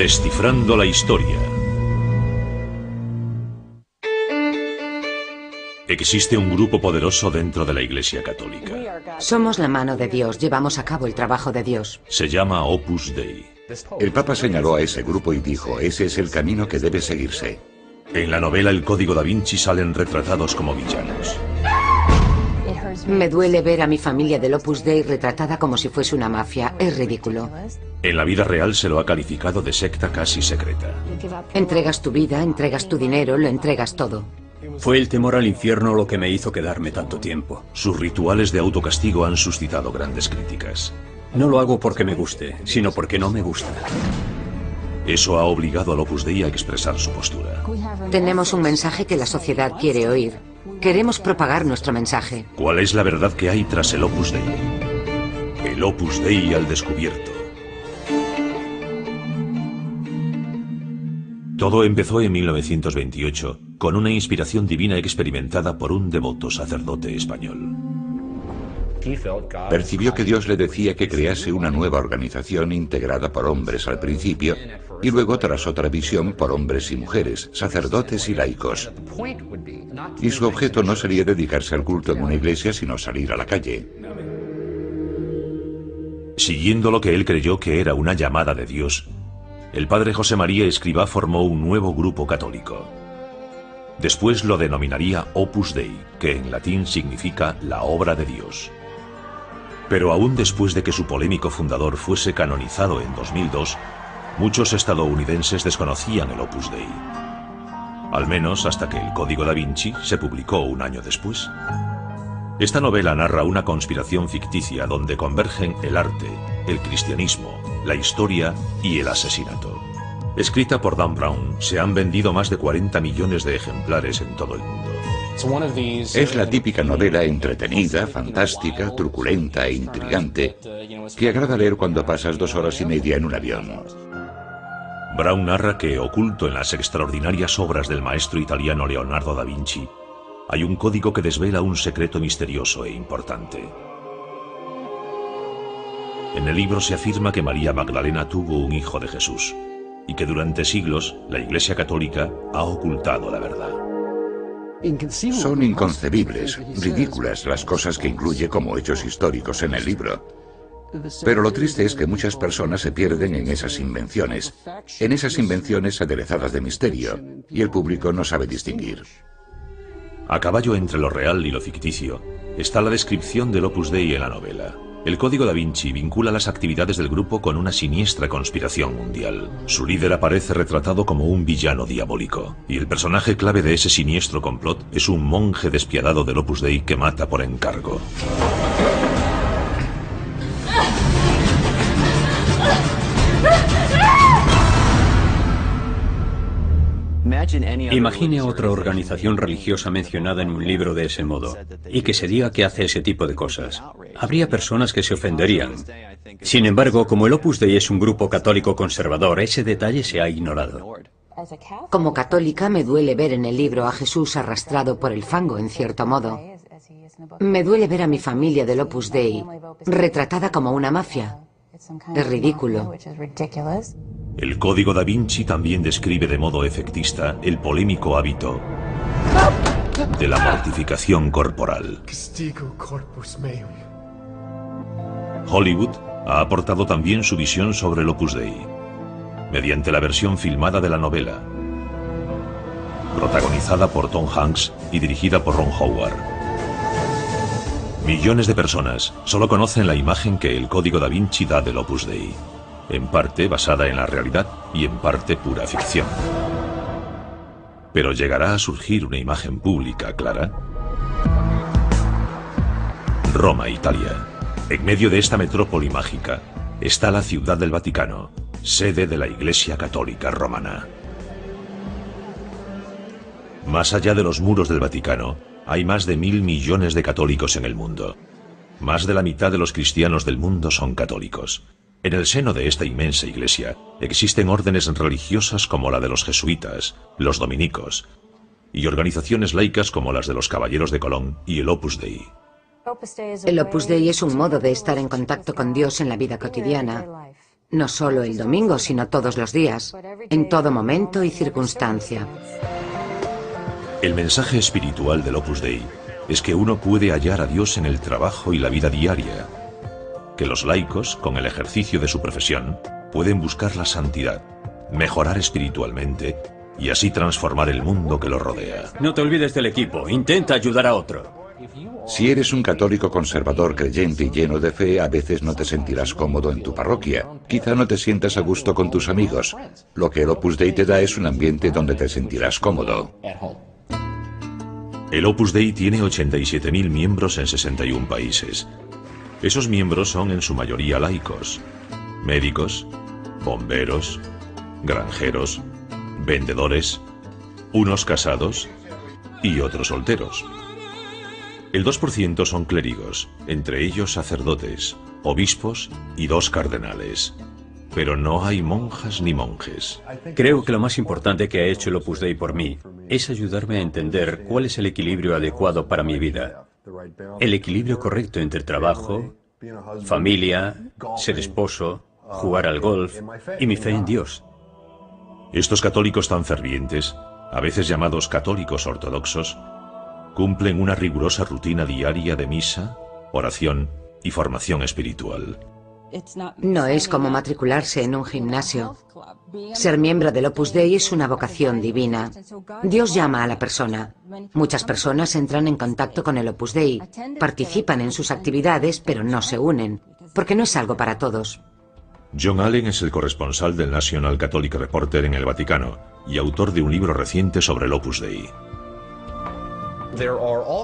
Descifrando la historia. Existe un grupo poderoso dentro de la Iglesia Católica. Somos la mano de Dios, llevamos a cabo el trabajo de Dios. Se llama Opus Dei. El Papa señaló a ese grupo y dijo, ese es el camino que debe seguirse. En la novela El Código da Vinci salen retratados como villanos. Me duele ver a mi familia del Opus Dei retratada como si fuese una mafia. Es ridículo. En la vida real se lo ha calificado de secta casi secreta. Entregas tu vida, entregas tu dinero, lo entregas todo. Fue el temor al infierno lo que me hizo quedarme tanto tiempo. Sus rituales de autocastigo han suscitado grandes críticas. No lo hago porque me guste, sino porque no me gusta. Eso ha obligado al Opus Dei a expresar su postura. Tenemos un mensaje que la sociedad quiere oír. Queremos propagar nuestro mensaje. ¿Cuál es la verdad que hay tras el Opus Dei? El Opus Dei al descubierto. Todo empezó en 1928 con una inspiración divina experimentada por un devoto sacerdote español. Percibió que Dios le decía que crease una nueva organización integrada por hombres al principio y luego tras otra visión por hombres y mujeres, sacerdotes y laicos. Y su objeto no sería dedicarse al culto en una iglesia, sino salir a la calle. Siguiendo lo que él creyó que era una llamada de Dios, el padre José María Escrivá formó un nuevo grupo católico. Después lo denominaría Opus Dei, que en latín significa la obra de Dios. Pero aún después de que su polémico fundador fuese canonizado en 2002, muchos estadounidenses desconocían el Opus Dei. Al menos hasta que el Código da Vinci se publicó un año después. Esta novela narra una conspiración ficticia donde convergen el arte, el cristianismo, la historia y el asesinato. Escrita por Dan Brown, se han vendido más de 40 millones de ejemplares en todo el mundo. Es la típica novela entretenida, fantástica, truculenta e intrigante que agrada leer cuando pasas 2 horas y media en un avión. Brown narra que, oculto en las extraordinarias obras del maestro italiano Leonardo da Vinci, hay un código que desvela un secreto misterioso e importante. En el libro se afirma que María Magdalena tuvo un hijo de Jesús y que durante siglos la Iglesia Católica ha ocultado la verdad. Son inconcebibles, ridículas las cosas que incluye como hechos históricos en el libro. Pero lo triste es que muchas personas se pierden en esas invenciones aderezadas de misterio, y el público no sabe distinguir. A caballo entre lo real y lo ficticio está la descripción del Opus Dei en la novela. El Código da Vinci vincula las actividades del grupo con una siniestra conspiración mundial. Su líder aparece retratado como un villano diabólico, y el personaje clave de ese siniestro complot es un monje despiadado del Opus Dei que mata por encargo. Imagine otra organización religiosa mencionada en un libro de ese modo, y que se diga que hace ese tipo de cosas. Habría personas que se ofenderían. Sin embargo, como el Opus Dei es un grupo católico conservador, ese detalle se ha ignorado. Como católica me duele ver en el libro a Jesús arrastrado por el fango, en cierto modo. Me duele ver a mi familia del Opus Dei retratada como una mafia. Es ridículo. El Código da Vinci también describe de modo efectista el polémico hábito de la mortificación corporal. Hollywood ha aportado también su visión sobre el Opus Dei, mediante la versión filmada de la novela, protagonizada por Tom Hanks y dirigida por Ron Howard. Millones de personas solo conocen la imagen que el Código da Vinci da del Opus Dei, en parte basada en la realidad y en parte pura ficción. ¿Pero llegará a surgir una imagen pública clara? Roma, Italia. En medio de esta metrópoli mágica está la Ciudad del Vaticano, sede de la Iglesia Católica Romana. Más allá de los muros del Vaticano, hay más de 1.000 millones de católicos en el mundo. Más de la mitad de los cristianos del mundo son católicos. En el seno de esta inmensa iglesia existen órdenes religiosas como la de los jesuitas, los dominicos, y organizaciones laicas como las de los Caballeros de Colón y el Opus Dei. El Opus Dei es un modo de estar en contacto con Dios en la vida cotidiana. No solo el domingo, sino todos los días, en todo momento y circunstancia. El mensaje espiritual del Opus Dei es que uno puede hallar a Dios en el trabajo y la vida diaria, que los laicos, con el ejercicio de su profesión, pueden buscar la santidad, mejorar espiritualmente y así transformar el mundo que los rodea. No te olvides del equipo, intenta ayudar a otro. Si eres un católico conservador, creyente y lleno de fe, a veces no te sentirás cómodo en tu parroquia. Quizá no te sientas a gusto con tus amigos. Lo que el Opus Dei te da es un ambiente donde te sentirás cómodo. El Opus Dei tiene 87.000 miembros en 61 países. Esos miembros son en su mayoría laicos, médicos, bomberos, granjeros, vendedores, unos casados y otros solteros. El 2% son clérigos, entre ellos sacerdotes, obispos y 2 cardenales. Pero no hay monjas ni monjes. Creo que lo más importante que ha hecho el Opus Dei por mí es ayudarme a entender cuál es el equilibrio adecuado para mi vida. El equilibrio correcto entre trabajo, familia, ser esposo, jugar al golf y mi fe en Dios. Estos católicos tan fervientes, a veces llamados católicos ortodoxos, cumplen una rigurosa rutina diaria de misa, oración y formación espiritual. No es como matricularse en un gimnasio. Ser miembro del Opus Dei es una vocación divina. Dios llama a la persona. Muchas personas entran en contacto con el Opus Dei, participan en sus actividades, pero no se unen, porque no es algo para todos. John Allen es el corresponsal del National Catholic Reporter en el Vaticano y autor de un libro reciente sobre el Opus Dei.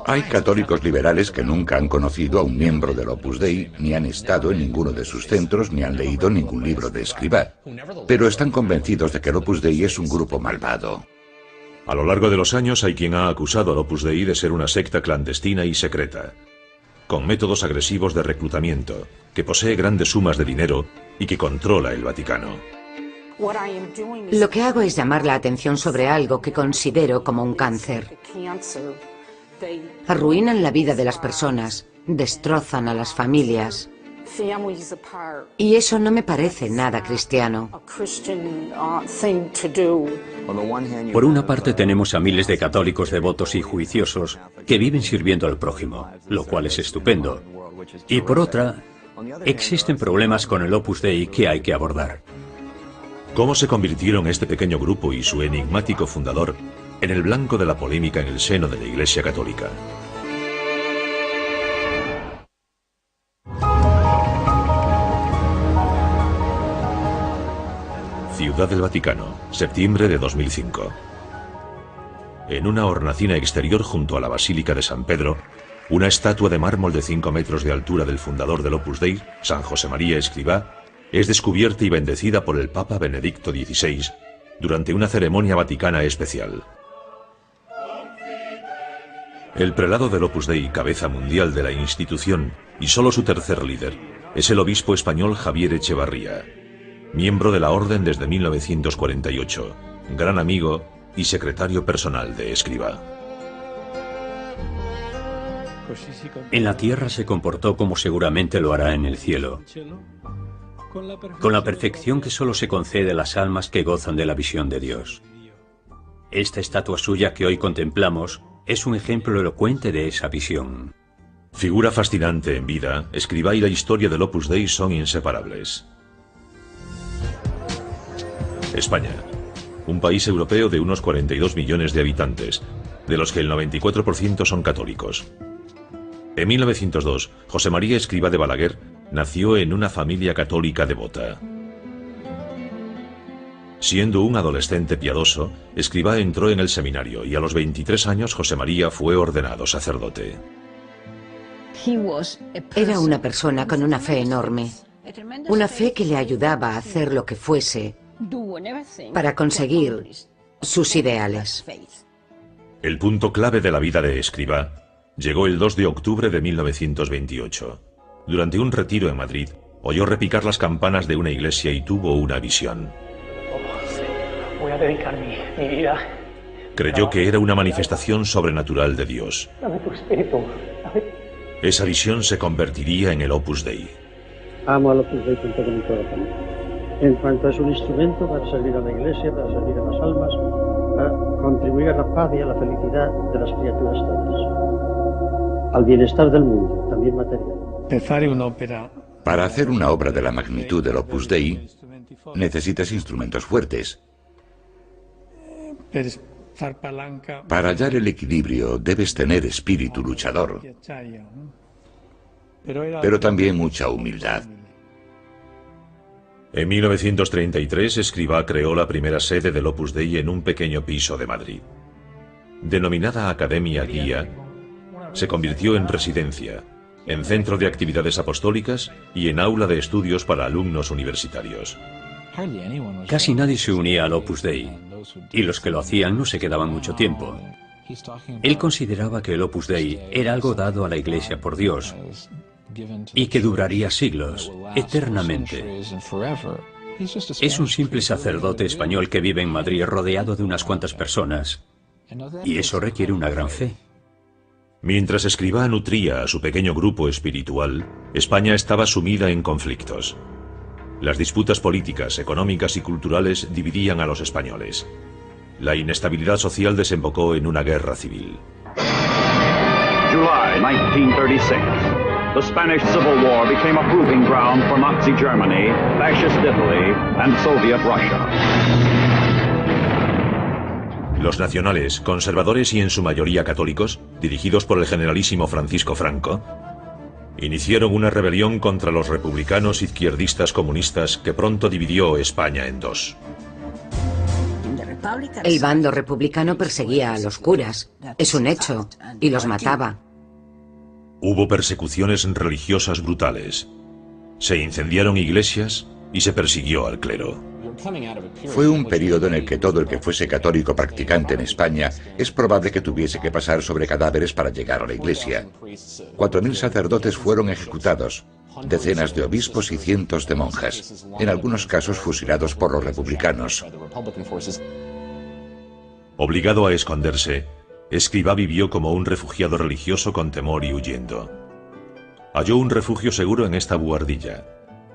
Hay católicos liberales que nunca han conocido a un miembro del Opus Dei, ni han estado en ninguno de sus centros, ni han leído ningún libro de Escrivá. Pero están convencidos de que el Opus Dei es un grupo malvado. A lo largo de los años hay quien ha acusado al Opus Dei de ser una secta clandestina y secreta, con métodos agresivos de reclutamiento, que posee grandes sumas de dinero y que controla el Vaticano. Lo que hago es llamar la atención sobre algo que considero como un cáncer. Arruinan la vida de las personas, destrozan a las familias. Y eso no me parece nada cristiano. Por una parte tenemos a miles de católicos devotos y juiciosos que viven sirviendo al prójimo, lo cual es estupendo. Y por otra, existen problemas con el Opus Dei que hay que abordar. ¿Cómo se convirtieron este pequeño grupo y su enigmático fundador en el blanco de la polémica en el seno de la Iglesia Católica? Ciudad del Vaticano, septiembre de 2005. En una hornacina exterior junto a la Basílica de San Pedro, una estatua de mármol de 5 metros de altura del fundador del Opus Dei, San José María Escrivá, es descubierta y bendecida por el Papa Benedicto XVI durante una ceremonia vaticana especial. El prelado del Opus Dei, cabeza mundial de la institución y solo su tercer líder, es el obispo español Javier Echevarría, miembro de la orden desde 1948, gran amigo y secretario personal de Escrivá. En la tierra se comportó como seguramente lo hará en el cielo, con la perfección que solo se concede a las almas que gozan de la visión de Dios. Esta estatua suya que hoy contemplamos es un ejemplo elocuente de esa visión. Figura fascinante en vida, Escrivá y la historia del Opus Dei son inseparables. España, un país europeo de unos 42 millones de habitantes, de los que el 94% son católicos. En 1902, José María Escrivá de Balaguer nació en una familia católica devota. Siendo un adolescente piadoso, Escrivá entró en el seminario y a los 23 años José María fue ordenado sacerdote. Era una persona con una fe enorme, una fe que le ayudaba a hacer lo que fuese para conseguir sus ideales. El punto clave de la vida de Escrivá llegó el 2 de octubre de 1928. Durante un retiro en Madrid, oyó repicar las campanas de una iglesia y tuvo una visión. Voy a dedicar mi vida. Creyó que era una manifestación sobrenatural de Dios. Dame tu espíritu. Esa visión se convertiría en el Opus Dei. Amo al Opus Dei con todo mi corazón. en cuanto es un instrumento para servir a la Iglesia, para servir a las almas, para contribuir a la paz y a la felicidad de las criaturas todas, al bienestar del mundo, también material. Para hacer una obra de la magnitud del Opus Dei, necesitas instrumentos fuertes. Para hallar el equilibrio debes tener espíritu luchador, pero también mucha humildad. En 1933, Escrivá creó la primera sede del Opus Dei en un pequeño piso de Madrid. Denominada Academia Guía, se convirtió en residencia, en centro de actividades apostólicas y en aula de estudios para alumnos universitarios. Casi nadie se unía al Opus Dei, y los que lo hacían no se quedaban mucho tiempo. Él consideraba que el Opus Dei era algo dado a la Iglesia por Dios, y que duraría siglos, eternamente. Es un simple sacerdote español que vive en Madrid rodeado de unas cuantas personas, y eso requiere una gran fe. Mientras Escrivá nutría a su pequeño grupo espiritual, España estaba sumida en conflictos. Las disputas políticas, económicas y culturales dividían a los españoles. La inestabilidad social desembocó en una guerra civil. July 1936. The Spanish Civil War became a proving ground for Nazi Germany, Fascist Italy, and Soviet Russia. Los nacionales, conservadores y en su mayoría católicos, dirigidos por el generalísimo Francisco Franco, iniciaron una rebelión contra los republicanos izquierdistas comunistas que pronto dividió España en dos. El bando republicano perseguía a los curas, es un hecho, y los mataba. Hubo persecuciones religiosas brutales. Se incendiaron iglesias y se persiguió al clero. Fue un periodo en el que todo el que fuese católico practicante en España es probable que tuviese que pasar sobre cadáveres para llegar a la iglesia. 4.000 sacerdotes fueron ejecutados, decenas de obispos y cientos de monjas, en algunos casos fusilados por los republicanos. Obligado a esconderse, Escrivá vivió como un refugiado religioso con temor y huyendo. Halló un refugio seguro en esta buhardilla.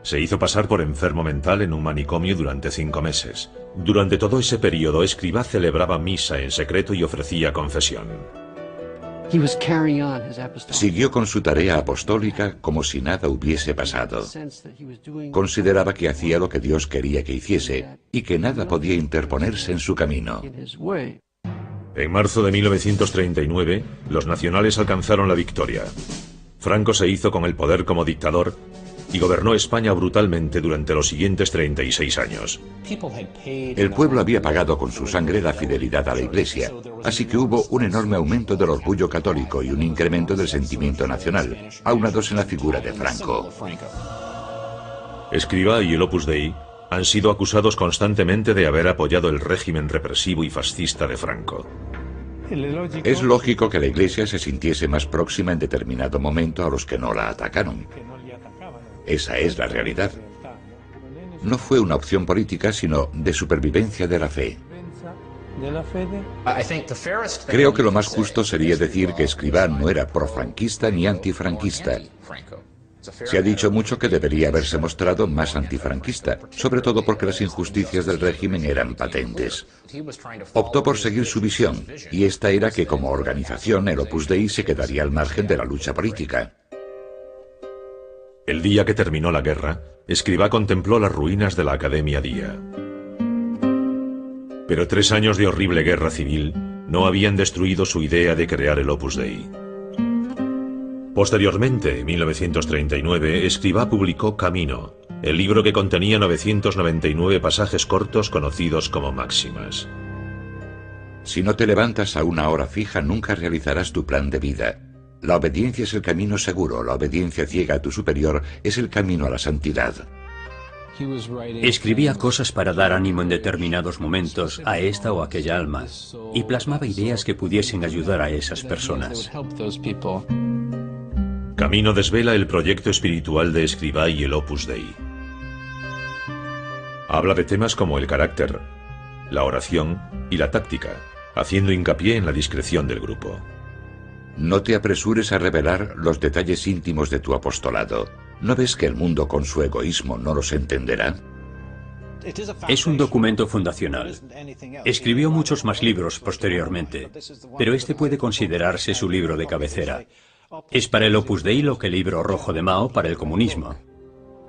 Se hizo pasar por enfermo mental en un manicomio durante 5 meses. Durante todo ese periodo, Escrivá celebraba misa en secreto y ofrecía confesión. Siguió con su tarea apostólica como si nada hubiese pasado. Consideraba que hacía lo que Dios quería que hiciese y que nada podía interponerse en su camino. En marzo de 1939, los nacionales alcanzaron la victoria. Franco se hizo con el poder como dictador y gobernó España brutalmente durante los siguientes 36 años. El pueblo había pagado con su sangre la fidelidad a la Iglesia, así que hubo un enorme aumento del orgullo católico y un incremento del sentimiento nacional, aunados en la figura de Franco. Escrivá y el Opus Dei han sido acusados constantemente de haber apoyado el régimen represivo y fascista de Franco. Es lógico que la Iglesia se sintiese más próxima en determinado momento a los que no la atacaron. Esa es la realidad. No fue una opción política, sino de supervivencia de la fe. Creo que lo más justo sería decir que Escrivá no era profranquista ni antifranquista. Se ha dicho mucho que debería haberse mostrado más antifranquista, sobre todo porque las injusticias del régimen eran patentes. Optó por seguir su visión, y esta era que como organización el Opus Dei se quedaría al margen de la lucha política. El día que terminó la guerra, Escrivá contempló las ruinas de la Academia Guía. Pero 3 años de horrible guerra civil no habían destruido su idea de crear el Opus Dei. Posteriormente, en 1939, Escrivá publicó Camino, el libro que contenía 999 pasajes cortos conocidos como máximas. Si no te levantas a una hora fija, nunca realizarás tu plan de vida. La obediencia es el camino seguro, la obediencia ciega a tu superior es el camino a la santidad. Escribía cosas para dar ánimo en determinados momentos a esta o aquella alma, y plasmaba ideas que pudiesen ayudar a esas personas. Camino desvela el proyecto espiritual de Escrivá y el Opus Dei. Habla de temas como el carácter, la oración y la táctica, haciendo hincapié en la discreción del grupo. No te apresures a revelar los detalles íntimos de tu apostolado. ¿No ves que el mundo con su egoísmo no los entenderá? Es un documento fundacional. Escribió muchos más libros posteriormente, pero este puede considerarse su libro de cabecera. Es para el Opus Dei lo que el libro rojo de Mao para el comunismo.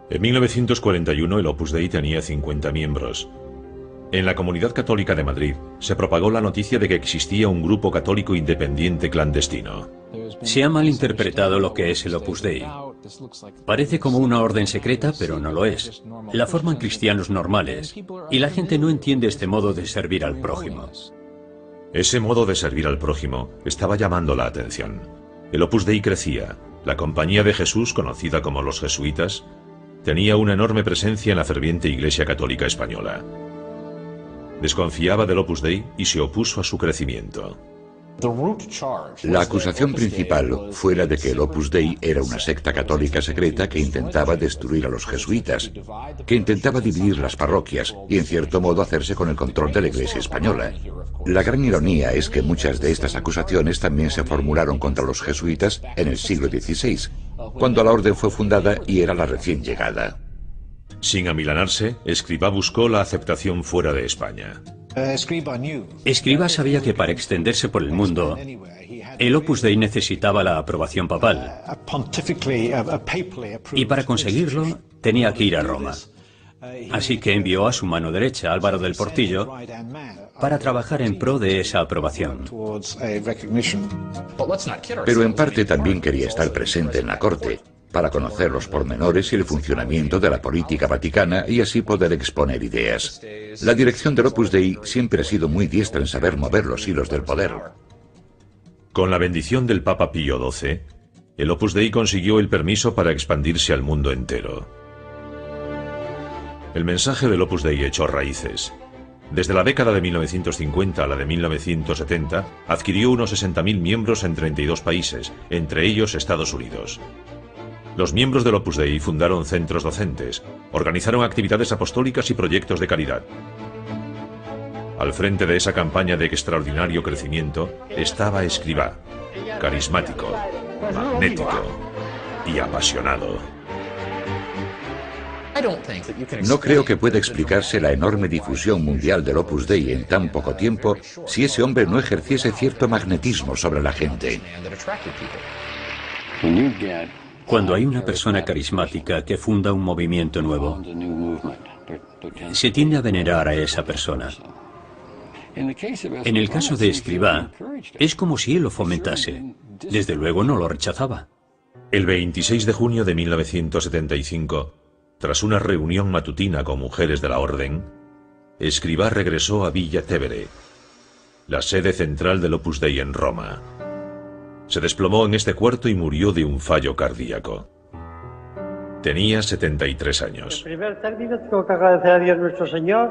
En 1941 el Opus Dei tenía 50 miembros. En la Comunidad Católica de Madrid se propagó la noticia de que existía un grupo católico independiente clandestino. Se ha malinterpretado lo que es el Opus Dei. Parece como una orden secreta, pero no lo es. La forman cristianos normales, y la gente no entiende este modo de servir al prójimo. Ese modo de servir al prójimo estaba llamando la atención. El Opus Dei crecía. La Compañía de Jesús, conocida como los jesuitas, tenía una enorme presencia en la ferviente Iglesia Católica Española. Desconfiaba del Opus Dei y se opuso a su crecimiento. La acusación principal fue la de que el Opus Dei era una secta católica secreta que intentaba destruir a los jesuitas, que intentaba dividir las parroquias y en cierto modo hacerse con el control de la Iglesia española. La gran ironía es que muchas de estas acusaciones también se formularon contra los jesuitas en el siglo XVI, cuando la orden fue fundada y era la recién llegada. Sin amilanarse, Escrivá buscó la aceptación fuera de España. Escrivá sabía que para extenderse por el mundo, el Opus Dei necesitaba la aprobación papal. Y para conseguirlo, tenía que ir a Roma. Así que envió a su mano derecha, Álvaro del Portillo, para trabajar en pro de esa aprobación. Pero en parte también quería estar presente en la corte, para conocer los pormenores y el funcionamiento de la política vaticana y así poder exponer ideas. La dirección del Opus Dei siempre ha sido muy diestra en saber mover los hilos del poder. Con la bendición del Papa Pío XII, el Opus Dei consiguió el permiso para expandirse al mundo entero. El mensaje del Opus Dei echó raíces. Desde la década de 1950 a la de 1970, adquirió unos 60.000 miembros en 32 países, entre ellos Estados Unidos. Los miembros del Opus Dei fundaron centros docentes, organizaron actividades apostólicas y proyectos de caridad. Al frente de esa campaña de extraordinario crecimiento estaba Escrivá, carismático, magnético y apasionado. No creo que pueda explicarse la enorme difusión mundial del Opus Dei en tan poco tiempo si ese hombre no ejerciese cierto magnetismo sobre la gente. Cuando hay una persona carismática que funda un movimiento nuevo, se tiende a venerar a esa persona. En el caso de Escrivá, es como si él lo fomentase. Desde luego no lo rechazaba. El 26 de junio de 1975, tras una reunión matutina con mujeres de la Orden, Escrivá regresó a Villa Tevere, la sede central del Opus Dei en Roma. Se desplomó en este cuarto y murió de un fallo cardíaco. Tenía 73 años. En primer término, tengo que agradecer a Dios nuestro Señor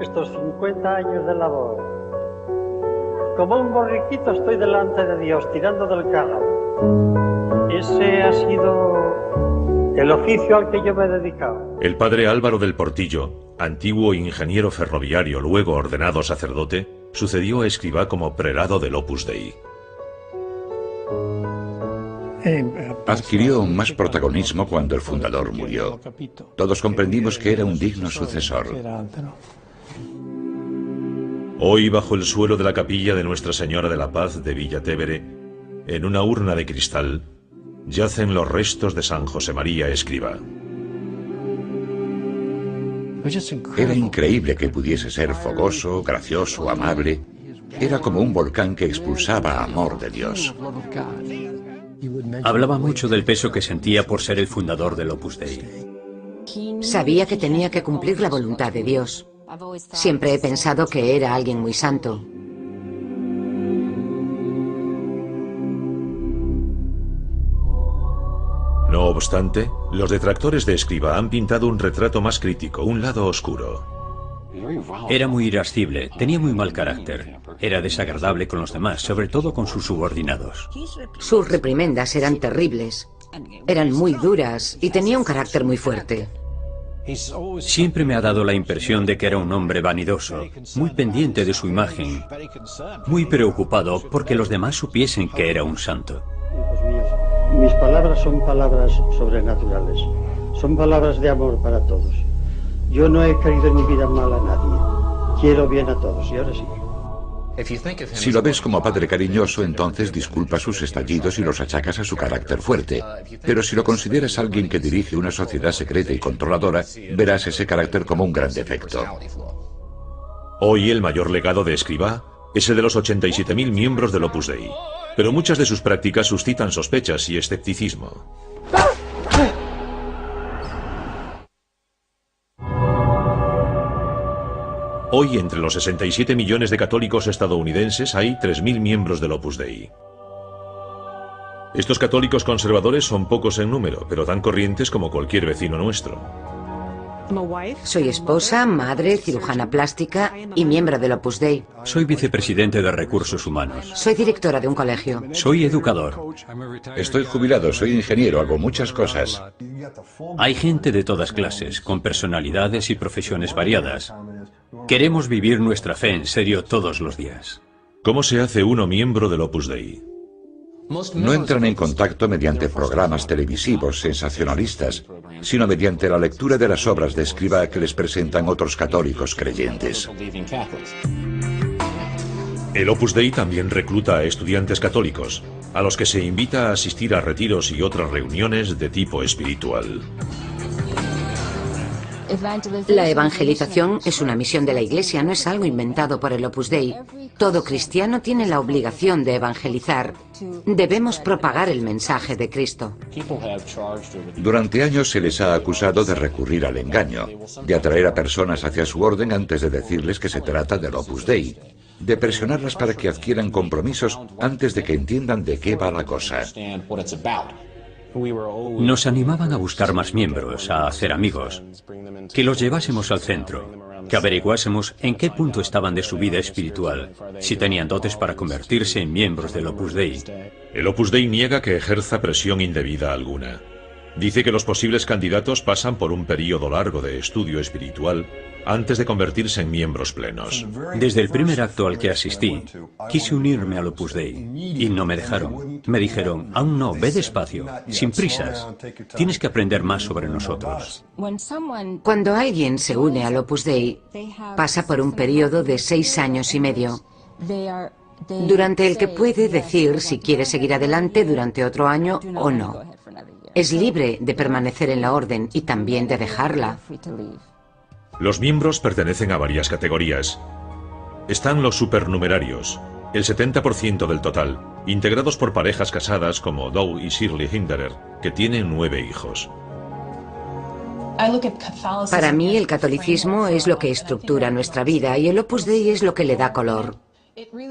estos 50 años de labor. Como un borriquito estoy delante de Dios, tirando del cágado. Ese ha sido el oficio al que yo me he dedicado. El padre Álvaro del Portillo, antiguo ingeniero ferroviario, luego ordenado sacerdote, sucedió a Escrivá como prelado del Opus Dei. Adquirió más protagonismo cuando el fundador murió. Todos comprendimos que era un digno sucesor. Hoy, bajo el suelo de la capilla de Nuestra Señora de la Paz de Villa Tevere, en una urna de cristal, yacen los restos de San José María Escrivá. Era increíble que pudiese ser fogoso, gracioso, amable. Era como un volcán que expulsaba amor de Dios. Hablaba mucho del peso que sentía por ser el fundador del Opus Dei. Sabía que tenía que cumplir la voluntad de Dios. Siempre he pensado que era alguien muy santo. No obstante, los detractores de Escrivá han pintado un retrato más crítico, un lado oscuro. Era muy irascible, tenía muy mal carácter. Era desagradable con los demás, sobre todo con sus subordinados. Sus reprimendas eran terribles. Eran muy duras y tenía un carácter muy fuerte. Siempre me ha dado la impresión de que era un hombre vanidoso, muy pendiente de su imagen, muy preocupado porque los demás supiesen que era un santo. Hijos míos, mis palabras son palabras sobrenaturales. Son palabras de amor para todos. Yo no he querido en mi vida mal a nadie. Quiero bien a todos, y ahora sí. Si lo ves como padre cariñoso, entonces disculpa sus estallidos y los achacas a su carácter fuerte. Pero si lo consideras alguien que dirige una sociedad secreta y controladora, verás ese carácter como un gran defecto. Hoy el mayor legado de Escrivá es el de los 87.000 miembros del Opus Dei. Pero muchas de sus prácticas suscitan sospechas y escepticismo. Hoy, entre los 67 millones de católicos estadounidenses, hay 3.000 miembros del Opus Dei. Estos católicos conservadores son pocos en número, pero tan corrientes como cualquier vecino nuestro. Soy esposa, madre, cirujana plástica y miembro del Opus Dei. Soy vicepresidente de Recursos Humanos. Soy directora de un colegio. Soy educador. Estoy jubilado, soy ingeniero, hago muchas cosas. Hay gente de todas clases, con personalidades y profesiones variadas. Queremos vivir nuestra fe en serio todos los días. ¿Cómo se hace uno miembro del Opus Dei? No entran en contacto mediante programas televisivos sensacionalistas, sino mediante la lectura de las obras de Escrivá que les presentan otros católicos creyentes. El Opus Dei también recluta a estudiantes católicos, a los que se invita a asistir a retiros y otras reuniones de tipo espiritual. La evangelización es una misión de la Iglesia, no es algo inventado por el Opus Dei. Todo cristiano tiene la obligación de evangelizar. Debemos propagar el mensaje de Cristo. Durante años se les ha acusado de recurrir al engaño, de atraer a personas hacia su orden antes de decirles que se trata del Opus Dei, de presionarlas para que adquieran compromisos antes de que entiendan de qué va la cosa. Nos animaban a buscar más miembros, a hacer amigos, que los llevásemos al centro, que averiguásemos en qué punto estaban de su vida espiritual, si tenían dotes para convertirse en miembros del Opus Dei. El Opus Dei niega que ejerza presión indebida alguna. Dice que los posibles candidatos pasan por un período largo de estudio espiritual antes de convertirse en miembros plenos. Desde el primer acto al que asistí, quise unirme al Opus Dei y no me dejaron. Me dijeron, aún no, ve despacio, sin prisas. Tienes que aprender más sobre nosotros. Cuando alguien se une al Opus Dei, pasa por un periodo de 6 años y medio, durante el que puede decir si quiere seguir adelante durante otro año o no. Es libre de permanecer en la orden y también de dejarla. Los miembros pertenecen a varias categorías. Están los supernumerarios, el 70% del total, integrados por parejas casadas como Dow y Shirley Hinderer, que tienen 9 hijos. Para mí el catolicismo es lo que estructura nuestra vida y el Opus Dei es lo que le da color.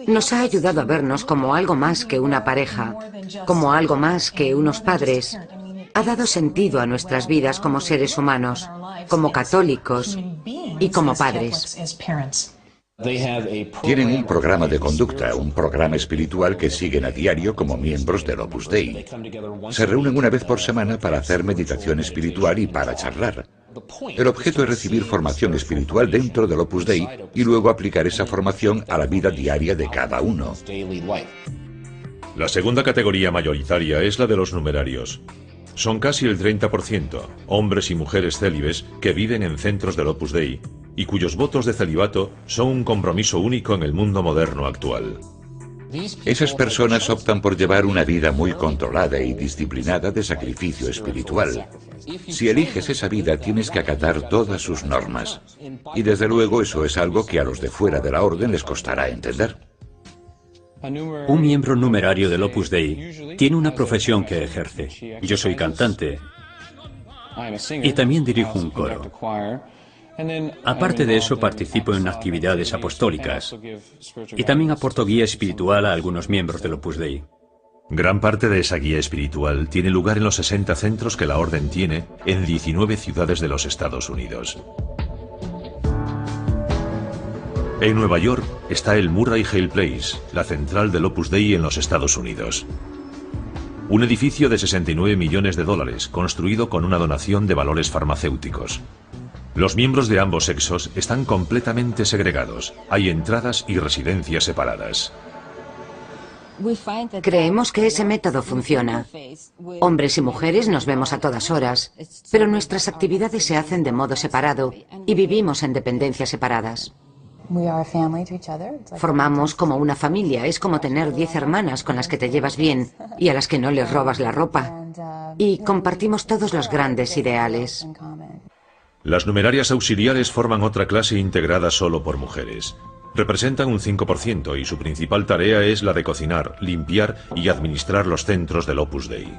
Nos ha ayudado a vernos como algo más que una pareja, como algo más que unos padres. Ha dado sentido a nuestras vidas como seres humanos, como católicos y como padres. Tienen un programa de conducta, un programa espiritual que siguen a diario como miembros del Opus Dei. Se reúnen una vez por semana para hacer meditación espiritual y para charlar. El objeto es recibir formación espiritual dentro del Opus Dei y luego aplicar esa formación a la vida diaria de cada uno. La segunda categoría mayoritaria es la de los numerarios. Son casi el 30%, hombres y mujeres célibes que viven en centros del Opus Dei y cuyos votos de celibato son un compromiso único en el mundo moderno actual. Esas personas optan por llevar una vida muy controlada y disciplinada de sacrificio espiritual. Si eliges esa vida, tienes que acatar todas sus normas. Y desde luego eso es algo que a los de fuera de la orden les costará entender. Un miembro numerario del Opus Dei tiene una profesión que ejerce. Yo soy cantante y también dirijo un coro. Aparte de eso, participo en actividades apostólicas y también aporto guía espiritual a algunos miembros del Opus Dei. Gran parte de esa guía espiritual tiene lugar en los 60 centros que la Orden tiene en 19 ciudades de los Estados Unidos. En Nueva York está el Murray Hill Place, la central del Opus Dei en los Estados Unidos. Un edificio de 69 millones de dólares, construido con una donación de valores farmacéuticos. Los miembros de ambos sexos están completamente segregados. Hay entradas y residencias separadas. Creemos que ese método funciona. Hombres y mujeres nos vemos a todas horas, pero nuestras actividades se hacen de modo separado y vivimos en dependencias separadas. Formamos como una familia, es como tener 10 hermanas con las que te llevas bien y a las que no les robas la ropa. Y compartimos todos los grandes ideales. Las numerarias auxiliares forman otra clase integrada solo por mujeres. Representan un 5% y su principal tarea es la de cocinar, limpiar y administrar los centros del Opus Dei.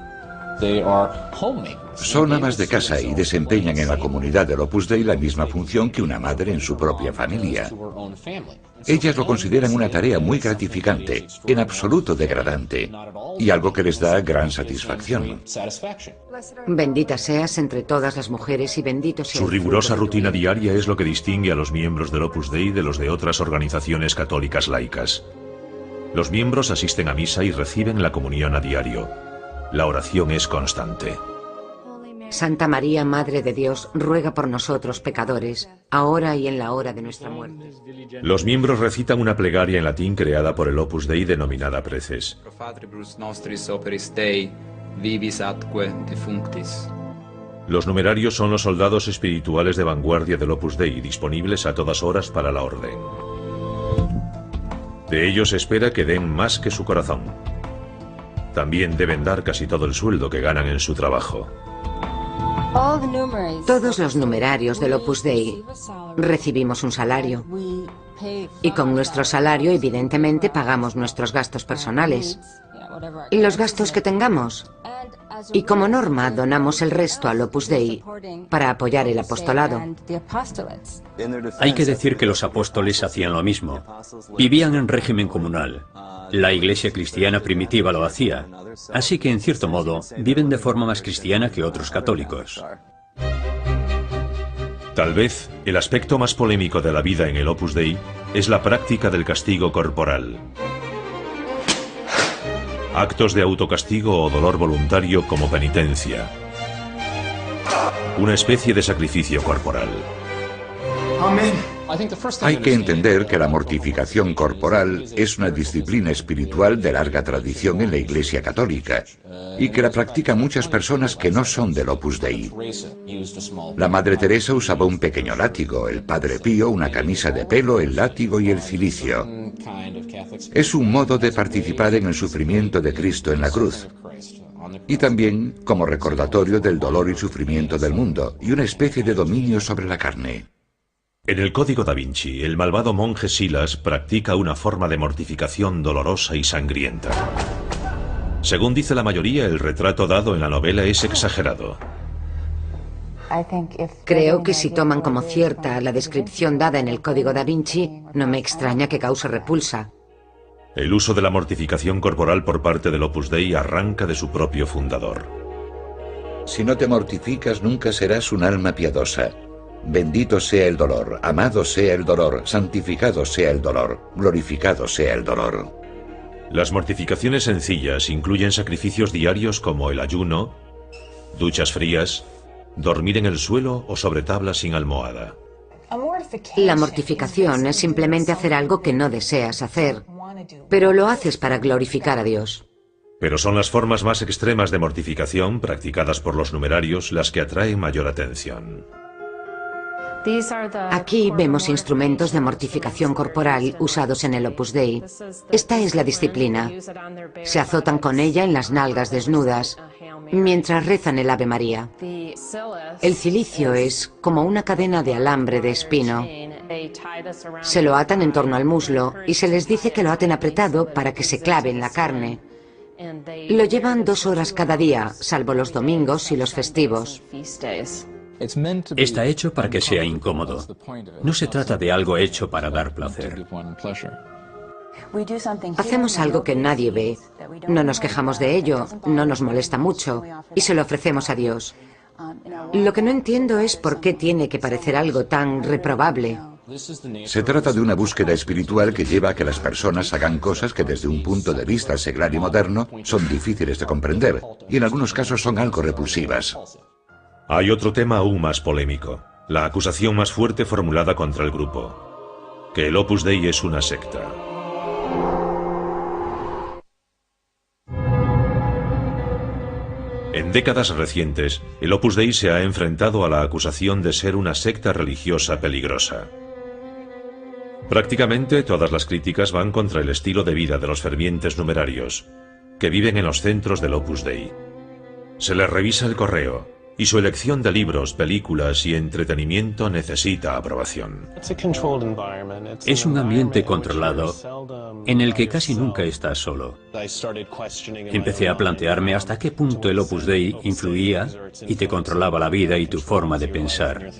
Son amas de casa y desempeñan en la comunidad del Opus Dei la misma función que una madre en su propia familia. Ellas lo consideran una tarea muy gratificante, en absoluto degradante, y algo que les da gran satisfacción. Bendita seas entre todas las mujeres y bendito sea... Su rigurosa rutina diaria es lo que distingue a los miembros del Opus Dei de los de otras organizaciones católicas laicas. Los miembros asisten a misa y reciben la comunión a diario. La oración es constante. Santa María, Madre de Dios, ruega por nosotros pecadores, ahora y en la hora de nuestra muerte. Los miembros recitan una plegaria en latín creada por el Opus Dei denominada Preces. Los numerarios son los soldados espirituales de vanguardia del Opus Dei, disponibles a todas horas para la orden. De ellos se espera que den más que su corazón. También deben dar casi todo el sueldo que ganan en su trabajo. Todos los numerarios del Opus Dei recibimos un salario. Y con nuestro salario, evidentemente, pagamos nuestros gastos personales. Y los gastos que tengamos. Y como norma, donamos el resto al Opus Dei para apoyar el apostolado. Hay que decir que los apóstoles hacían lo mismo. Vivían en régimen comunal. La iglesia cristiana primitiva lo hacía. Así que, en cierto modo, viven de forma más cristiana que otros católicos. Tal vez el aspecto más polémico de la vida en el Opus Dei es la práctica del castigo corporal. Actos de autocastigo o dolor voluntario como penitencia. Una especie de sacrificio corporal. Hay que entender que la mortificación corporal es una disciplina espiritual de larga tradición en la Iglesia Católica y que la practican muchas personas que no son del Opus Dei. La Madre Teresa usaba un pequeño látigo, el Padre Pío una camisa de pelo, el látigo y el cilicio. Es un modo de participar en el sufrimiento de Cristo en la cruz. Y también como recordatorio del dolor y sufrimiento del mundo y una especie de dominio sobre la carne. En el Código da Vinci, el malvado monje Silas practica una forma de mortificación dolorosa y sangrienta. Según dice la mayoría, el retrato dado en la novela es exagerado. Creo que si toman como cierta la descripción dada en el Código da Vinci, no me extraña que cause repulsa. El uso de la mortificación corporal por parte del Opus Dei arranca de su propio fundador. Si no te mortificas, nunca serás un alma piadosa. Bendito sea el dolor, amado sea el dolor, santificado sea el dolor, glorificado sea el dolor. Las mortificaciones sencillas incluyen sacrificios diarios como el ayuno, duchas frías, dormir en el suelo o sobre tablas sin almohada. La mortificación es simplemente hacer algo que no deseas hacer, pero lo haces para glorificar a Dios. Pero son las formas más extremas de mortificación practicadas por los numerarios las que atraen mayor atención. Aquí vemos instrumentos de mortificación corporal usados en el Opus Dei. Esta es la disciplina. Se azotan con ella en las nalgas desnudas, mientras rezan el Ave María. El cilicio es como una cadena de alambre de espino. Se lo atan en torno al muslo y se les dice que lo aten apretado para que se clave en la carne. Lo llevan 2 horas cada día, salvo los domingos y los festivos. Está hecho para que sea incómodo. No se trata de algo hecho para dar placer. Hacemos algo que nadie ve. No nos quejamos de ello, no nos molesta mucho, y se lo ofrecemos a Dios. Lo que no entiendo es por qué tiene que parecer algo tan reprobable. Se trata de una búsqueda espiritual que lleva a que las personas hagan cosas que desde un punto de vista secular y moderno son difíciles de comprender, y en algunos casos son algo repulsivas. Hay otro tema aún más polémico, la acusación más fuerte formulada contra el grupo, que el Opus Dei es una secta. En décadas recientes, el Opus Dei se ha enfrentado a la acusación de ser una secta religiosa peligrosa. Prácticamente todas las críticas van contra el estilo de vida de los fervientes numerarios, que viven en los centros del Opus Dei. Se les revisa el correo, y su elección de libros, películas y entretenimiento necesita aprobación. Es un ambiente controlado en el que casi nunca estás solo. Empecé a plantearme hasta qué punto el Opus Dei influía y te controlaba la vida y tu forma de pensar.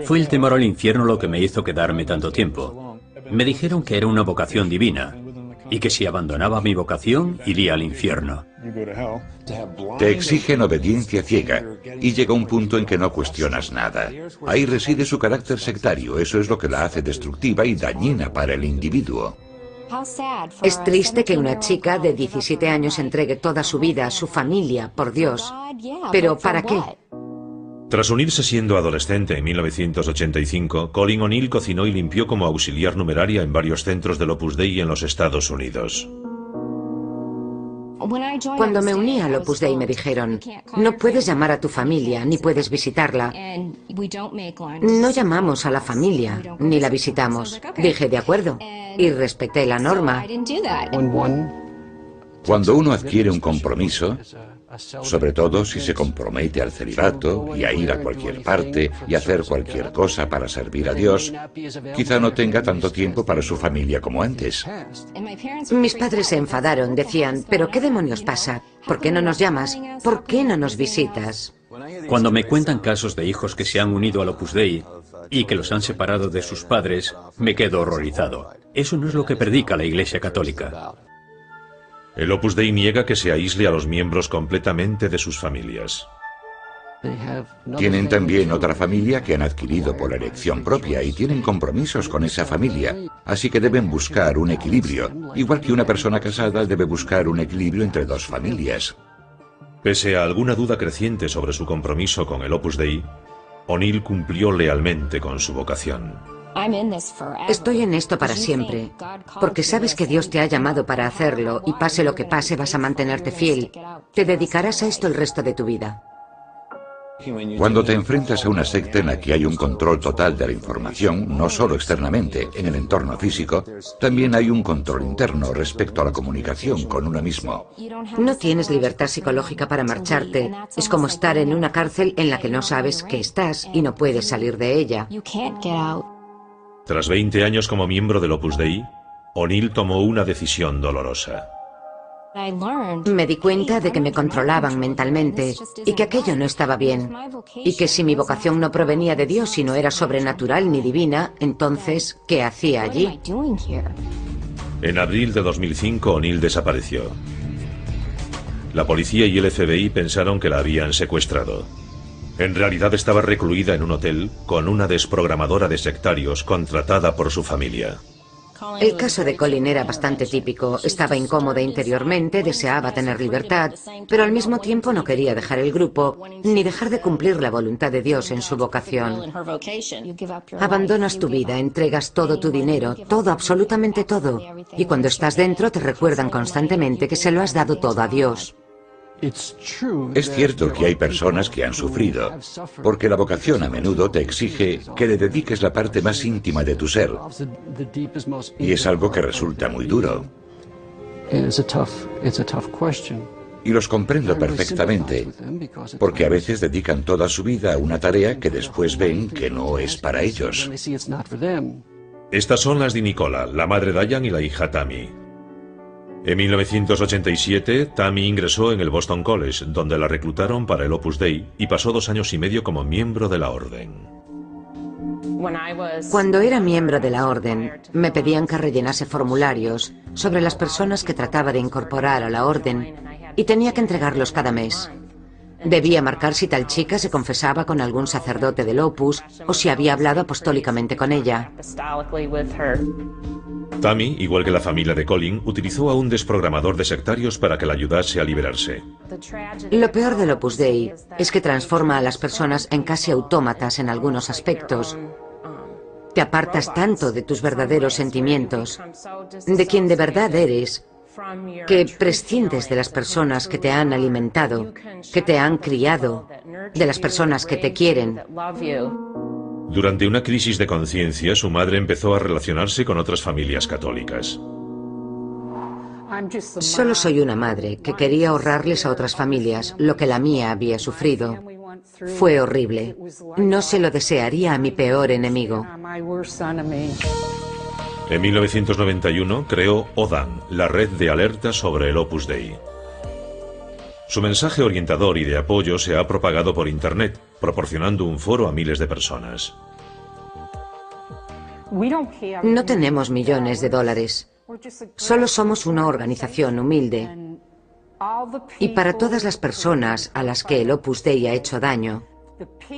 Fue el temor al infierno lo que me hizo quedarme tanto tiempo. Me dijeron que era una vocación divina y que si abandonaba mi vocación iría al infierno. Te exigen obediencia ciega y llega un punto en que no cuestionas nada. Ahí reside su carácter sectario, eso es lo que la hace destructiva y dañina para el individuo. Es triste que una chica de 17 años entregue toda su vida, su familia, por Dios. ¿Pero para qué? Tras unirse siendo adolescente en 1985, Colin O'Neill cocinó y limpió como auxiliar numeraria en varios centros del Opus Dei en los Estados Unidos. Cuando me uní al Opus Dei me dijeron, no puedes llamar a tu familia, ni puedes visitarla. No llamamos a la familia, ni la visitamos. Dije, de acuerdo, y respeté la norma. Cuando uno adquiere un compromiso, sobre todo si se compromete al celibato y a ir a cualquier parte y hacer cualquier cosa para servir a Dios, quizá no tenga tanto tiempo para su familia como antes. Mis padres se enfadaron, decían, ¿pero qué demonios pasa? ¿Por qué no nos llamas? ¿Por qué no nos visitas? Cuando me cuentan casos de hijos que se han unido al Opus Dei y que los han separado de sus padres, me quedo horrorizado. Eso no es lo que predica la Iglesia Católica. El Opus Dei niega que se aísle a los miembros completamente de sus familias. Tienen también otra familia que han adquirido por elección propia y tienen compromisos con esa familia, así que deben buscar un equilibrio, igual que una persona casada debe buscar un equilibrio entre dos familias. Pese a alguna duda creciente sobre su compromiso con el Opus Dei, O'Neill cumplió lealmente con su vocación. Estoy en esto para siempre, porque sabes que Dios te ha llamado para hacerlo y pase lo que pase vas a mantenerte fiel. Te dedicarás a esto el resto de tu vida. Cuando te enfrentas a una secta en la que hay un control total de la información, no solo externamente, en el entorno físico, también hay un control interno respecto a la comunicación con uno mismo. No tienes libertad psicológica para marcharte. Es como estar en una cárcel en la que no sabes que estás y no puedes salir de ella. Tras 20 años como miembro del Opus Dei, O'Neill tomó una decisión dolorosa. Me di cuenta de que me controlaban mentalmente y que aquello no estaba bien. Y que si mi vocación no provenía de Dios y no era sobrenatural ni divina, entonces, ¿qué hacía allí? En abril de 2005, O'Neill desapareció. La policía y el FBI pensaron que la habían secuestrado. En realidad estaba recluida en un hotel con una desprogramadora de sectarios contratada por su familia. El caso de Colin era bastante típico. Estaba incómoda interiormente, deseaba tener libertad, pero al mismo tiempo no quería dejar el grupo ni dejar de cumplir la voluntad de Dios en su vocación. Abandonas tu vida, entregas todo tu dinero, todo, absolutamente todo. Y cuando estás dentro te recuerdan constantemente que se lo has dado todo a Dios. Es cierto que hay personas que han sufrido, porque la vocación a menudo te exige que le dediques la parte más íntima de tu ser, y es algo que resulta muy duro. Y los comprendo perfectamente, porque a veces dedican toda su vida a una tarea que después ven que no es para ellos. Estas son las de Nicola, la madre Diane y la hija Tammy. En 1987, Tammy ingresó en el Boston College, donde la reclutaron para el Opus Dei y pasó 2 años y medio como miembro de la orden. Cuando era miembro de la orden, me pedían que rellenase formularios sobre las personas que trataba de incorporar a la orden y tenía que entregarlos cada mes. Debía marcar si tal chica se confesaba con algún sacerdote del Opus o si había hablado apostólicamente con ella. Tammy, igual que la familia de Colin, utilizó a un desprogramador de sectarios para que la ayudase a liberarse. Lo peor del Opus Dei es que transforma a las personas en casi autómatas en algunos aspectos. Te apartas tanto de tus verdaderos sentimientos, de quien de verdad eres, que prescindes de las personas que te han alimentado, que te han criado, de las personas que te quieren. Durante una crisis de conciencia, su madre empezó a relacionarse con otras familias católicas. Solo soy una madre que quería ahorrarles a otras familias lo que la mía había sufrido. Fue horrible. No se lo desearía a mi peor enemigo. En 1991 creó ODAN, la red de alerta sobre el Opus Dei. Su mensaje orientador y de apoyo se ha propagado por Internet, proporcionando un foro a miles de personas. No tenemos millones de dólares. Solo somos una organización humilde. Y para todas las personas a las que el Opus Dei ha hecho daño,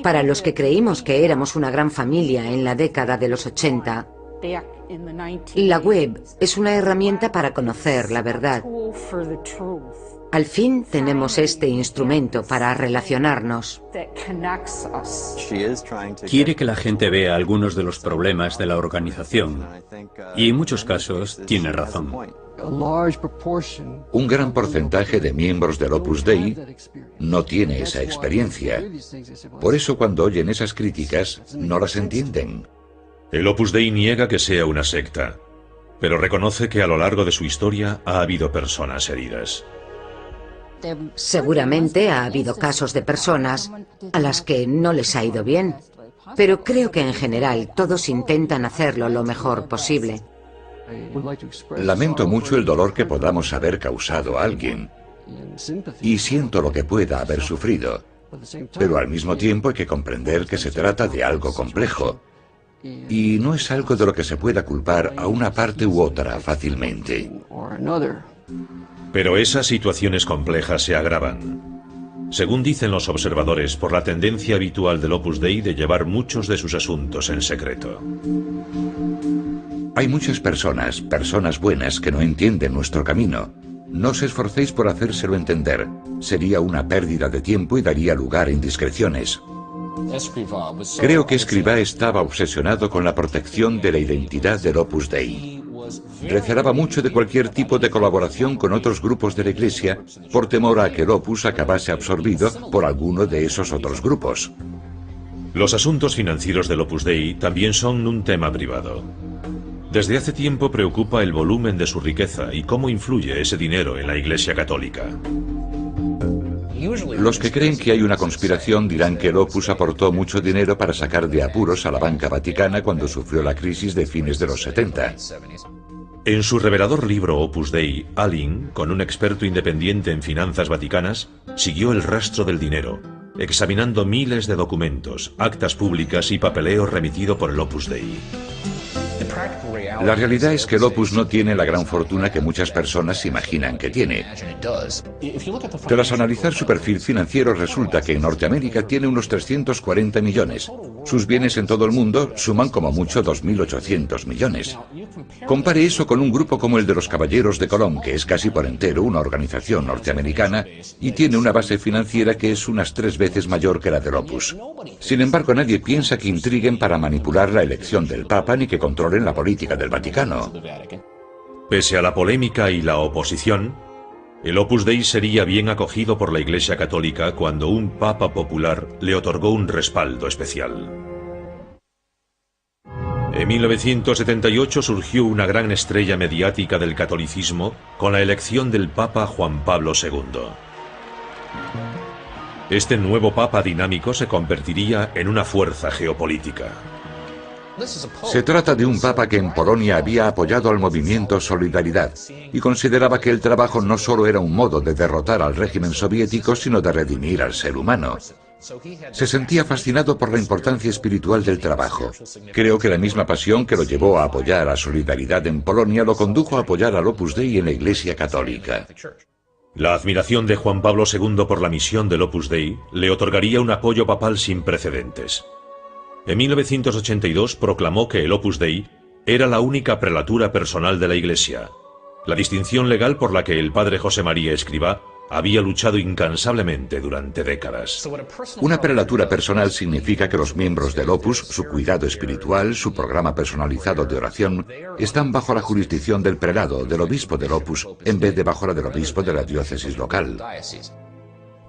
para los que creímos que éramos una gran familia en la década de los 80, la web es una herramienta para conocer la verdad. Al fin tenemos este instrumento para relacionarnos. Quiere que la gente vea algunos de los problemas de la organización. Y en muchos casos tiene razón. Un gran porcentaje de miembros del Opus Dei no tiene esa experiencia. Por eso cuando oyen esas críticas, no las entienden. El Opus Dei niega que sea una secta, pero reconoce que a lo largo de su historia ha habido personas heridas. Seguramente ha habido casos de personas a las que no les ha ido bien, pero creo que en general todos intentan hacerlo lo mejor posible. Lamento mucho el dolor que podamos haber causado a alguien, y siento lo que pueda haber sufrido, pero al mismo tiempo hay que comprender que se trata de algo complejo, y no es algo de lo que se pueda culpar a una parte u otra fácilmente. Pero esas situaciones complejas se agravan, según dicen los observadores, por la tendencia habitual del Opus Dei de llevar muchos de sus asuntos en secreto. Hay muchas personas buenas que no entienden nuestro camino. No os esforcéis por hacérselo entender. Sería una pérdida de tiempo y daría lugar a indiscreciones. Creo que Escrivá estaba obsesionado con la protección de la identidad del Opus Dei. Recelaba mucho de cualquier tipo de colaboración con otros grupos de la Iglesia por temor a que el Opus acabase absorbido por alguno de esos otros grupos. Los asuntos financieros del Opus Dei también son un tema privado. Desde hace tiempo preocupa el volumen de su riqueza y cómo influye ese dinero en la Iglesia Católica. Los que creen que hay una conspiración dirán que el Opus aportó mucho dinero para sacar de apuros a la banca vaticana cuando sufrió la crisis de fines de los 70. En su revelador libro Opus Dei, Allin, con un experto independiente en finanzas vaticanas, siguió el rastro del dinero, examinando miles de documentos, actas públicas y papeleo remitido por el Opus Dei. La realidad es que el Opus no tiene la gran fortuna que muchas personas imaginan que tiene. Tras analizar su perfil financiero resulta que en Norteamérica tiene unos 340 millones. Sus bienes en todo el mundo suman como mucho 2.800 millones. Compare eso con un grupo como el de los Caballeros de Colón, que es casi por entero una organización norteamericana y tiene una base financiera que es unas 3 veces mayor que la del Opus. Sin embargo, nadie piensa que intriguen para manipular la elección del Papa ni que controlen la política del Vaticano. Pese a la polémica y la oposición, el Opus Dei sería bien acogido por la Iglesia Católica cuando un Papa popular le otorgó un respaldo especial. En 1978 surgió una gran estrella mediática del catolicismo con la elección del Papa Juan Pablo II. Este nuevo Papa dinámico se convertiría en una fuerza geopolítica. Se trata de un papa que en Polonia había apoyado al movimiento Solidaridad y consideraba que el trabajo no solo era un modo de derrotar al régimen soviético, sino de redimir al ser humano. Se sentía fascinado por la importancia espiritual del trabajo. Creo que la misma pasión que lo llevó a apoyar a Solidaridad en Polonia lo condujo a apoyar al Opus Dei en la Iglesia Católica. La admiración de Juan Pablo II por la misión del Opus Dei le otorgaría un apoyo papal sin precedentes. En 1982 proclamó que el Opus Dei era la única prelatura personal de la Iglesia, la distinción legal por la que el padre José María Escrivá había luchado incansablemente durante décadas. Una prelatura personal significa que los miembros del Opus, su cuidado espiritual, su programa personalizado de oración, están bajo la jurisdicción del prelado, del obispo del Opus, en vez de bajo la del obispo de la diócesis local.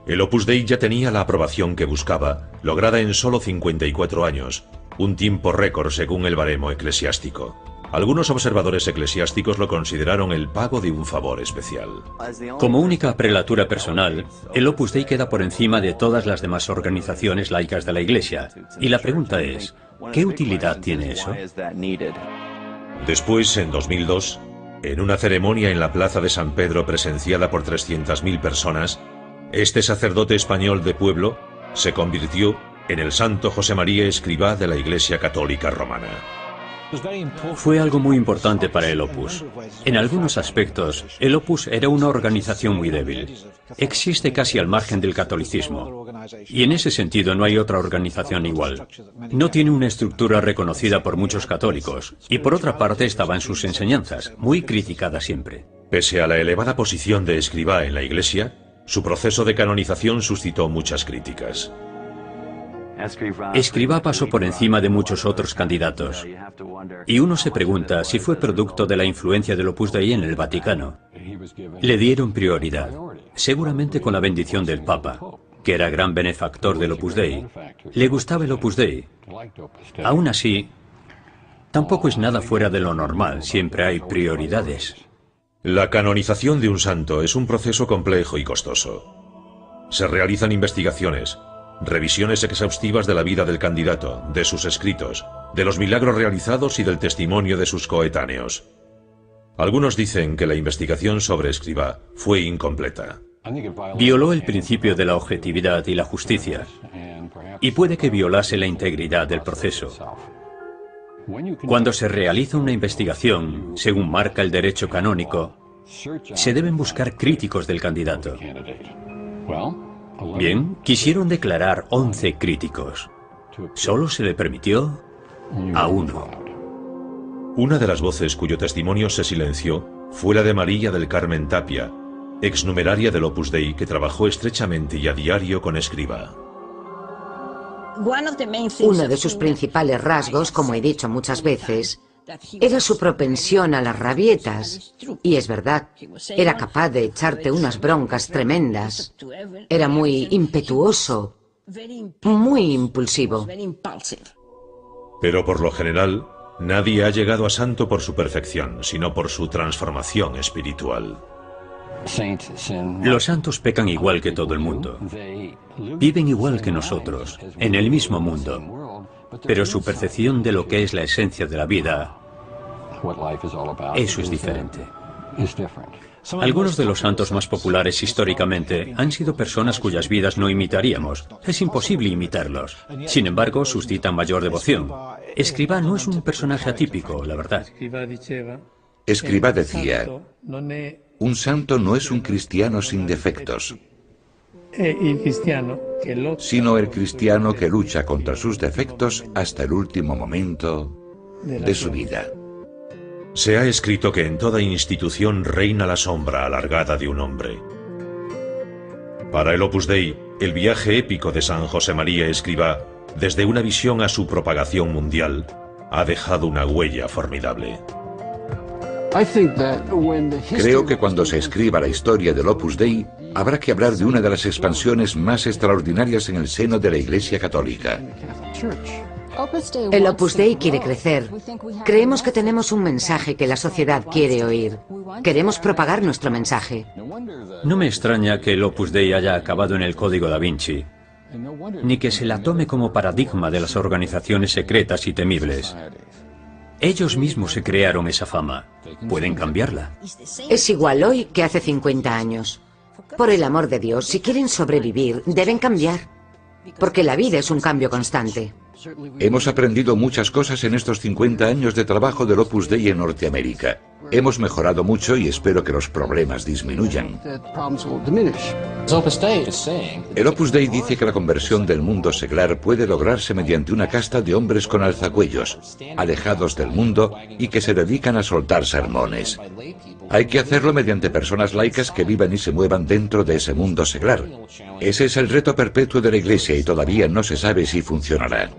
El Opus Dei ya tenía la aprobación que buscaba, lograda en solo 54 años, un tiempo récord según el baremo eclesiástico. Algunos observadores eclesiásticos lo consideraron el pago de un favor especial. Como única prelatura personal, el Opus Dei queda por encima de todas las demás organizaciones laicas de la Iglesia. Y la pregunta es, ¿qué utilidad tiene eso? Después, en 2002, en una ceremonia en la Plaza de San Pedro presenciada por 300.000 personas, este sacerdote español de pueblo se convirtió en el santo José María Escrivá de la Iglesia Católica Romana. Fue algo muy importante para el Opus. En algunos aspectos, el Opus era una organización muy débil. Existe casi al margen del catolicismo. Y en ese sentido no hay otra organización igual. No tiene una estructura reconocida por muchos católicos. Y por otra parte estaba en sus enseñanzas, muy criticada siempre. Pese a la elevada posición de Escrivá en la Iglesia, su proceso de canonización suscitó muchas críticas. Escrivá pasó por encima de muchos otros candidatos. Y uno se pregunta si fue producto de la influencia del Opus Dei en el Vaticano. Le dieron prioridad, seguramente con la bendición del Papa, que era gran benefactor del Opus Dei. Le gustaba el Opus Dei. Aún así, tampoco es nada fuera de lo normal, siempre hay prioridades. La canonización de un santo es un proceso complejo y costoso. Se realizan investigaciones, revisiones exhaustivas de la vida del candidato, de sus escritos, de los milagros realizados y del testimonio de sus coetáneos. Algunos dicen que la investigación sobre Escrivá fue incompleta. Violó el principio de la objetividad y la justicia, y puede que violase la integridad del proceso. Cuando se realiza una investigación, según marca el derecho canónico, se deben buscar críticos del candidato. Bien, quisieron declarar 11 críticos. Solo se le permitió a uno. Una de las voces cuyo testimonio se silenció fue la de María del Carmen Tapia, exnumeraria del Opus Dei que trabajó estrechamente y a diario con Escrivá. Uno de sus principales rasgos, como he dicho muchas veces, era su propensión a las rabietas. Y es verdad, era capaz de echarte unas broncas tremendas. Era muy impetuoso, muy impulsivo. Pero por lo general, nadie ha llegado a santo por su perfección, sino por su transformación espiritual. Los santos pecan igual que todo el mundo. Viven igual que nosotros, en el mismo mundo. Pero su percepción de lo que es la esencia de la vida, eso es diferente. Algunos de los santos más populares históricamente han sido personas cuyas vidas no imitaríamos. Es imposible imitarlos. Sin embargo, suscitan mayor devoción. Escrivá no es un personaje atípico, la verdad. Escrivá decía, un santo no es un cristiano sin defectos, sino el cristiano que lucha contra sus defectos hasta el último momento de su vida. Se ha escrito que en toda institución reina la sombra alargada de un hombre. Para el Opus Dei, el viaje épico de San José María Escrivá, desde una visión a su propagación mundial, ha dejado una huella formidable. Creo que cuando se escriba la historia del Opus Dei, habrá que hablar de una de las expansiones más extraordinarias en el seno de la Iglesia Católica. El Opus Dei quiere crecer. Creemos que tenemos un mensaje que la sociedad quiere oír. Queremos propagar nuestro mensaje. No me extraña que el Opus Dei haya acabado en el Código da Vinci, ni que se la tome como paradigma de las organizaciones secretas y temibles. Ellos mismos se crearon esa fama. Pueden cambiarla. Es igual hoy que hace 50 años. Por el amor de Dios, si quieren sobrevivir, deben cambiar. Porque la vida es un cambio constante. Hemos aprendido muchas cosas en estos 50 años de trabajo del Opus Dei en Norteamérica. Hemos mejorado mucho y espero que los problemas disminuyan. El Opus Dei dice que la conversión del mundo seglar puede lograrse mediante una casta de hombres con alzacuellos, alejados del mundo y que se dedican a soltar sermones. Hay que hacerlo mediante personas laicas que vivan y se muevan dentro de ese mundo seglar. Ese es el reto perpetuo de la Iglesia y todavía no se sabe si funcionará.